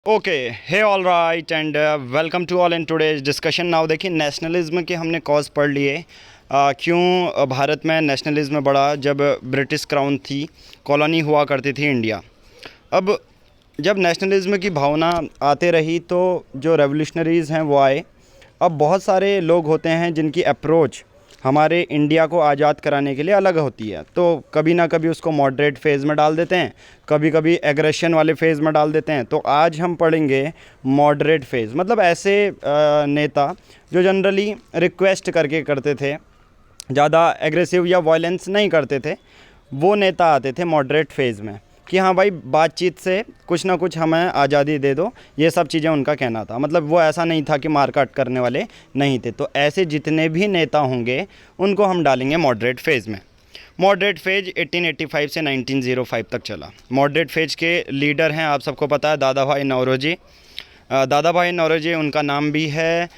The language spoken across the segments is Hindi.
Okay hey all right and welcome to all in today's discussion. Now देखिए, नेशनलिज्म के हमने कॉज पढ़ लिए। क्यों भारत में नेशनलिज्म बढ़ा? जब ब्रिटिश क्राउन थी, कॉलोनी हुआ करती थी इंडिया। अब जब नेशनलिज्म की भावना आते रही तो जो रेवोल्यूशनरीज़ हैं वो आए। अब बहुत सारे लोग होते हैं जिनकी अप्रोच हमारे इंडिया को आज़ाद कराने के लिए अलग होती है, तो कभी ना कभी उसको मॉडरेट फेज़ में डाल देते हैं, कभी कभी एग्रेशन वाले फेज़ में डाल देते हैं। तो आज हम पढ़ेंगे मॉडरेट फेज़, मतलब ऐसे नेता जो जनरली रिक्वेस्ट करके करते थे, ज़्यादा एग्रेसिव या वायलेंस नहीं करते थे। वो नेता आते थे मॉडरेट फेज़ में कि हाँ भाई, बातचीत से कुछ ना कुछ हमें आज़ादी दे दो, ये सब चीज़ें उनका कहना था। मतलब वो ऐसा नहीं था कि मारकाट करने वाले नहीं थे। तो ऐसे जितने भी नेता होंगे उनको हम डालेंगे मॉडरेट फेज़ में। मॉडरेट फेज 1885 से 1905 तक चला। मॉडरेट फेज के लीडर हैं, आप सबको पता है, दादा भाई नौरोजी। दादा भाई नौरोजी उनका नाम भी है।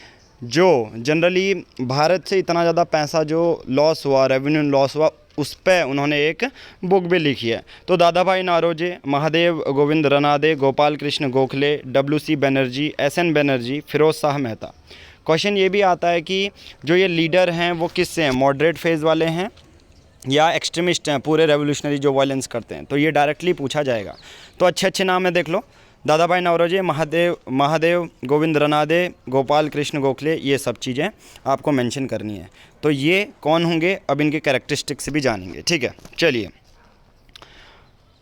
जो जनरली भारत से इतना ज़्यादा पैसा जो लॉस हुआ, रेवेन्यू लॉस हुआ, उस पर उन्होंने एक बुक भी लिखी है। तो Dadabhai Naoroji, Mahadev Govind Ranade, Gopal Krishna Gokhale, WC Banerjee, SN Banerjee, Pherozeshah Mehta. Question ये भी आता है कि जो ये लीडर हैं वो किससे हैं, मॉडरेट फेज़ वाले हैं या एक्सट्रीमिस्ट हैं, पूरे रेवोल्यूशनरी जो वायलेंस करते हैं। तो ये डायरेक्टली पूछा जाएगा। तो अच्छे अच्छे नाम है, देख लो। दादा भाई नौरोजी, महादेव गोविंद रनादे, गोपाल कृष्ण गोखले, ये सब चीज़ें आपको मेंशन करनी है। तो ये कौन होंगे, अब इनके कैरेक्टरिस्टिक्स भी जानेंगे, ठीक है। चलिए,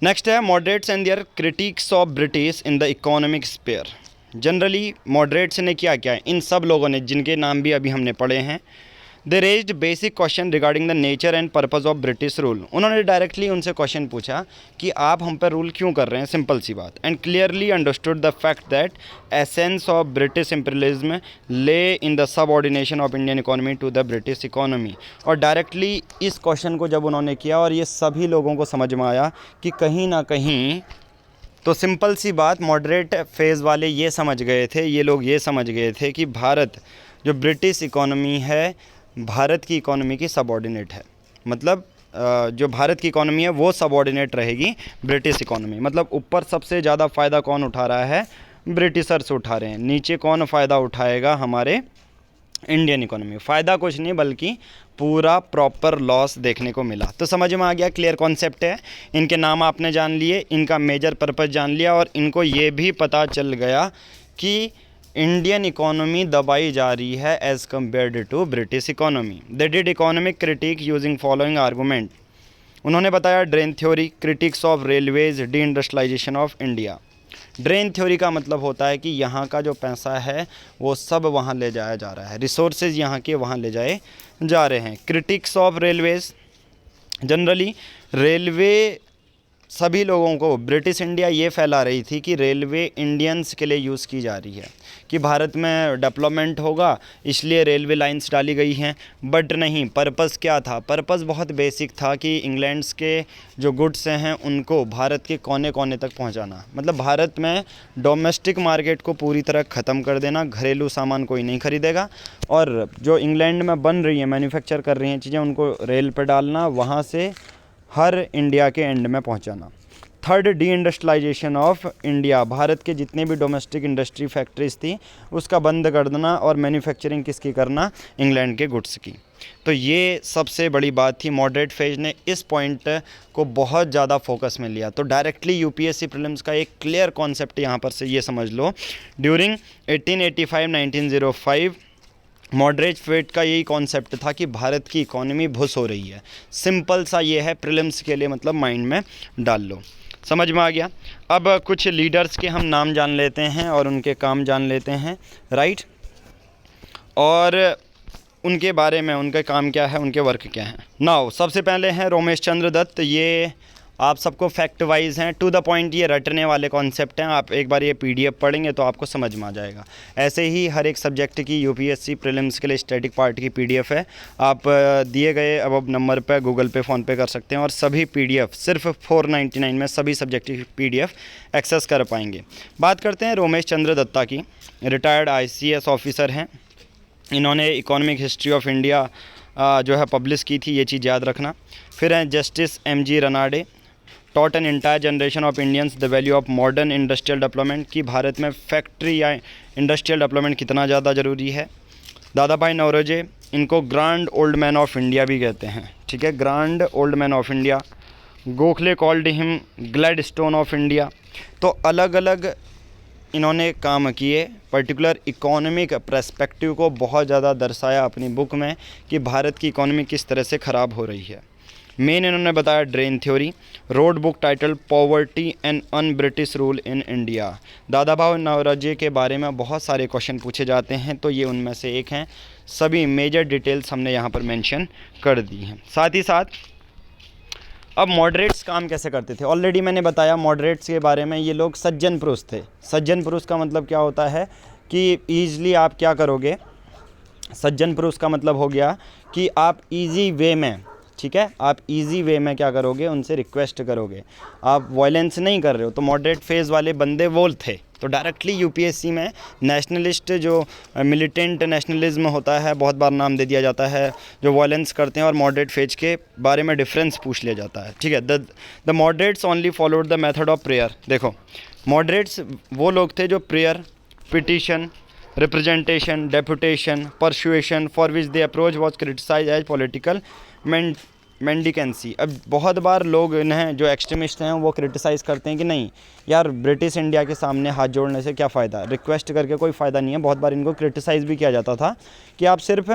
नेक्स्ट है moderates and their critics of British in the economic sphere. Generally moderates ने क्या किया है, इन सब लोगों ने जिनके नाम भी अभी हमने पढ़े हैं, they raised basic question regarding the nature and purpose of British rule. उन्होंने डायरेक्टली उनसे क्वेश्चन पूछा कि आप हम पर रूल क्यों कर रहे हैं, सिंपल सी बात। And clearly understood the fact that essence of British imperialism lay in the subordination of Indian economy to the British economy. और डायरेक्टली इस क्वेश्चन को जब उन्होंने किया और ये सभी लोगों को समझ में आया कि कहीं ना कहीं, तो सिंपल सी बात, मॉडरेट फेज़ वाले ये समझ गए थे, ये लोग ये समझ गए थे कि भारत जो ब्रिटिश इकोनॉमी है, भारत की इकोनॉमी की सबऑर्डिनेट है। मतलब जो भारत की इकोनॉमी है वो सबऑर्डिनेट रहेगी ब्रिटिश इकोनॉमी। मतलब ऊपर सबसे ज़्यादा फ़ायदा कौन उठा रहा है, ब्रिटिशर्स उठा रहे हैं। नीचे कौन फ़ायदा उठाएगा, हमारे इंडियन इकोनॉमी। फ़ायदा कुछ नहीं बल्कि पूरा प्रॉपर लॉस देखने को मिला। तो समझ में आ गया, क्लियर कॉन्सेप्ट है। इनके नाम आपने जान लिए, इनका मेजर पर्पज़ जान लिया, और इनको ये भी पता चल गया कि इंडियन इकोनॉमी दबाई जा रही है as compared to British economy. They did economic critic using following argument. उन्होंने बताया drain theory, critics of railways, deindustrialisation of India. Drain theory का मतलब होता है कि यहाँ का जो पैसा है वो सब वहाँ ले जाया जा रहा है, रिसोर्सेज यहाँ के वहाँ ले जाए जा रहे हैं। Critics of railways, generally railway सभी लोगों को, ब्रिटिश इंडिया ये फैला रही थी कि रेलवे इंडियंस के लिए यूज़ की जा रही है, कि भारत में डेवलपमेंट होगा इसलिए रेलवे लाइंस डाली गई हैं। बट नहीं, पर्पज़ क्या था? पर्पज़ बहुत बेसिक था कि इंग्लैंड्स के जो गुड्स हैं उनको भारत के कोने कोने तक पहुंचाना। मतलब भारत में डोमेस्टिक मार्केट को पूरी तरह ख़त्म कर देना, घरेलू सामान कोई नहीं खरीदेगा, और जो इंग्लैंड में बन रही है, मैन्युफैक्चर कर रही हैं चीज़ें, उनको रेल पर डालना, वहाँ से हर इंडिया के एंड में पहुंचाना। Third, deindustrialisation of India. भारत के जितने भी डोमेस्टिक इंडस्ट्री फैक्ट्रीज थी उसका बंद कर देना, और मैन्युफैक्चरिंग किसकी करना, इंग्लैंड के गुड्स की। तो ये सबसे बड़ी बात थी। मॉडरेट फेज ने इस पॉइंट को बहुत ज़्यादा फोकस में लिया। तो डायरेक्टली UPSC प्रीलिम्स का एक क्लियर कॉन्सेप्ट यहाँ पर से ये समझ लो, ड्यूरिंग 1885-1905 मॉडरेट फेट का यही कॉन्सेप्ट था कि भारत की इकोनॉमी भुस हो रही है। सिंपल सा ये है, प्रीलिम्स के लिए मतलब माइंड में डाल लो। समझ में आ गया। अब कुछ लीडर्स के हम नाम जान लेते हैं और उनके काम जान लेते हैं, राइट, और उनके बारे में, उनका काम क्या है, उनके वर्क क्या हैं। नाउ सबसे पहले हैं रोमेश चंद्र दत्त। ये आप सबको फैक्ट वाइज हैं, टू द पॉइंट ये रटने वाले कॉन्सेप्ट हैं। आप एक बार ये PDF पढ़ेंगे तो आपको समझ में आ जाएगा। ऐसे ही हर एक सब्जेक्ट की UPSC प्रीलिम्स के लिए स्टैटिक पार्ट की PDF है, आप दिए गए अब नंबर पे गूगल पे, फ़ोन पे कर सकते हैं, और सभी PDF सिर्फ 499 में सभी सब्जेक्ट की PDF एक्सेस कर पाएंगे। बात करते हैं रोमेश चंद्र दत्ता की। रिटायर्ड ICS ऑफिसर हैं। इन्होंने इकोनॉमिक हिस्ट्री ऑफ इंडिया जो है पब्लिश की थी, ये चीज़ याद रखना। फिर हैं justice MG Ranade, taught an entire generation of Indians the value of modern industrial development, कि भारत में फैक्ट्री या इंडस्ट्रियल डेवलपमेंट कितना ज़्यादा ज़रूरी है। दादा भाई नौरोजी, इनको grand old man of India भी कहते हैं, ठीक है, grand old man of India. Gokhale called him Gladstone of India. तो अलग अलग इन्होंने काम किए, पर्टिकुलर इकोनॉमिक पर्सपेक्टिव को बहुत ज़्यादा दर्शाया अपनी बुक में कि भारत की इकोनॉमी किस तरह से ख़राब हो रही है। मेन इन्होंने बताया drain theory. Road book title poverty and un British rule in India. दादा भाई नौरोजी के बारे में बहुत सारे क्वेश्चन पूछे जाते हैं, तो ये उनमें से एक हैं। सभी मेजर डिटेल्स हमने यहाँ पर मेंशन कर दी हैं। साथ ही साथ अब मॉडरेट्स काम कैसे करते थे, ऑलरेडी मैंने बताया मॉडरेट्स के बारे में। ये लोग सज्जन पुरुष थे। सज्जन पुरुष का मतलब क्या होता है कि ईज़िली आप क्या करोगे, सज्जन पुरुष का मतलब हो गया कि आप इजी वे में, ठीक है, आप इजी वे में क्या करोगे, उनसे रिक्वेस्ट करोगे, आप वायलेंस नहीं कर रहे हो। तो मॉडरेट फेज़ वाले बंदे वो थे। तो डायरेक्टली यूपीएससी में नेशनलिस्ट जो मिलिटेंट नेशनलिज्म होता है, बहुत बार नाम दे दिया जाता है, जो वायलेंस करते हैं, और मॉडरेट फेज के बारे में डिफरेंस पूछ लिया जाता है, ठीक है। The moderates only followed the method of prayer. देखो, मॉडरेट्स वो लोग थे जो prayer, petition, representation, deputation, persuasion for which the approach was criticise as political mendicancy. अब बहुत बार लोग इन्हें, जो एक्सट्रीमिस्ट हैं, वो क्रिटिसाइज़ करते हैं कि नहीं यार, ब्रिटिश इंडिया के सामने हाथ जोड़ने से क्या फ़ायदा, रिक्वेस्ट करके कोई फ़ायदा नहीं है। बहुत बार इनको क्रिटिसाइज़ भी किया जाता था कि आप सिर्फ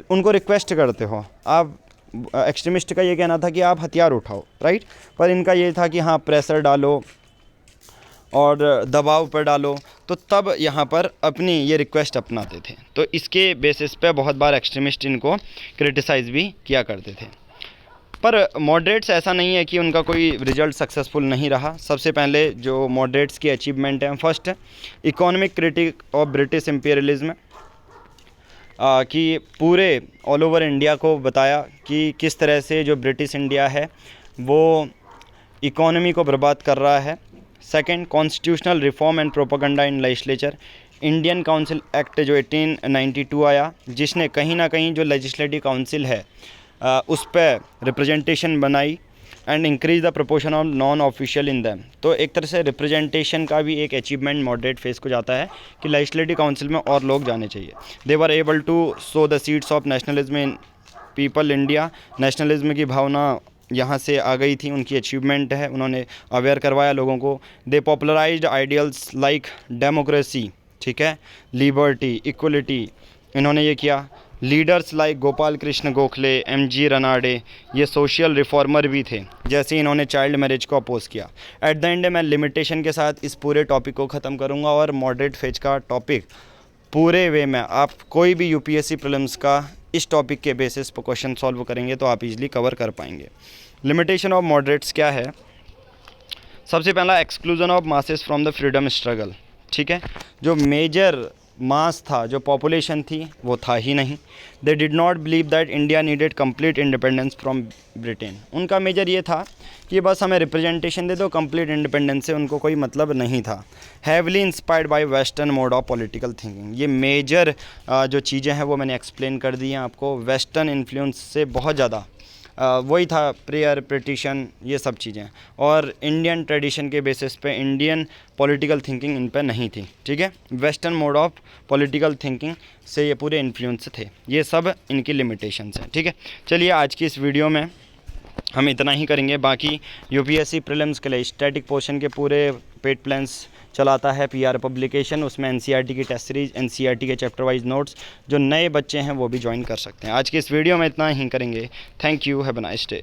उनको रिक्वेस्ट करते हो। आप एक्सट्रीमिस्ट का ये कहना था कि आप हथियार उठाओ, राइट, पर इनका ये था कि हाँ, प्रेशर डालो और दबाव पर डालो, तो तब यहाँ पर अपनी ये रिक्वेस्ट अपनाते थे। तो इसके बेसिस पे बहुत बार एक्सट्रीमिस्ट इनको क्रिटिसाइज़ भी किया करते थे। पर मॉडरेट्स ऐसा नहीं है कि उनका कोई रिजल्ट सक्सेसफुल नहीं रहा। सबसे पहले जो मॉडरेट्स की अचीवमेंट है, first economic critic of British imperialism, कि पूरे ऑल ओवर इंडिया को बताया कि किस तरह से जो ब्रिटिश इंडिया है वो इकोनॉमी को बर्बाद कर रहा है। Second, constitutional reform and propaganda in legislature. Indian council act जो 1892 आया, जिसने कहीं ना कहीं जो लेजिस्लेटिव काउंसिल है उस पर रिप्रेजेंटेशन बनाई and increase the proportion of non official in them. तो एक तरह से रिप्रेजेंटेशन का भी एक अचीवमेंट मॉडरेट फेज को जाता है कि लेजिस्लेटिव काउंसिल में और लोग जाने चाहिए। They were able to sow the seeds of nationalism in people India. Nationalism की भावना यहाँ से आ गई थी, उनकी अचीवमेंट है, उन्होंने अवेयर करवाया लोगों को। दे पॉपुलराइज्ड आइडियल्स लाइक डेमोक्रेसी, ठीक है, लिबर्टी, इक्वलिटी, इन्होंने ये किया। Leaders like Gopal Krishna Gokhale, MG Ranade, ये सोशल रिफॉर्मर भी थे, जैसे इन्होंने चाइल्ड मैरिज को अपोज किया। एट द एंड मैं लिमिटेशन के साथ इस पूरे टॉपिक को ख़त्म करूँगा, और मॉडरेट फेज का टॉपिक पूरे वे में आप कोई भी यूपीएससी प्रीलिम्स का इस टॉपिक के बेसिस पर क्वेश्चन सॉल्व करेंगे तो आप इजीली कवर कर पाएंगे। लिमिटेशन ऑफ मॉडरेट्स क्या है? सबसे पहला, exclusion of masses from the freedom struggle, ठीक है। जो मेजर मास था, जो पॉपुलेशन थी, वो था ही नहीं। They did not believe that India needed complete independence from Britain. उनका मेजर ये था कि बस हमें रिप्रेजेंटेशन दे दो, कंप्लीट इंडिपेंडेंस से उनको कोई मतलब नहीं था। Heavily inspired by western mode of political thinking. ये मेजर जो चीज़ें हैं वो मैंने एक्सप्लेन कर दी हैं आपको। वेस्टर्न इन्फ्लुएंस से बहुत ज़्यादा वही था, प्रेयर, पिटिशन, ये सब चीज़ें, और इंडियन ट्रेडिशन के बेसिस पे इंडियन पॉलिटिकल थिंकिंग इन पे नहीं थी, ठीक है। Western mode of political thinking से ये पूरे इन्फ्लुएंस थे। ये सब इनकी लिमिटेशंस हैं, ठीक है। चलिए आज की इस वीडियो में हम इतना ही करेंगे। बाकी यूपीएससी प्रीलिम्स के लिए स्टैटिक पोर्शन के पूरे पेड प्लान्स चलाता है पीआर पब्लिकेशन, उसमें एनसीईआरटी की टेस्ट सीरीज, एनसीईआरटी के चैप्टर वाइज नोट्स, जो नए बच्चे हैं वो भी ज्वाइन कर सकते हैं। आज की इस वीडियो में इतना ही करेंगे। Thank you, have a nice day.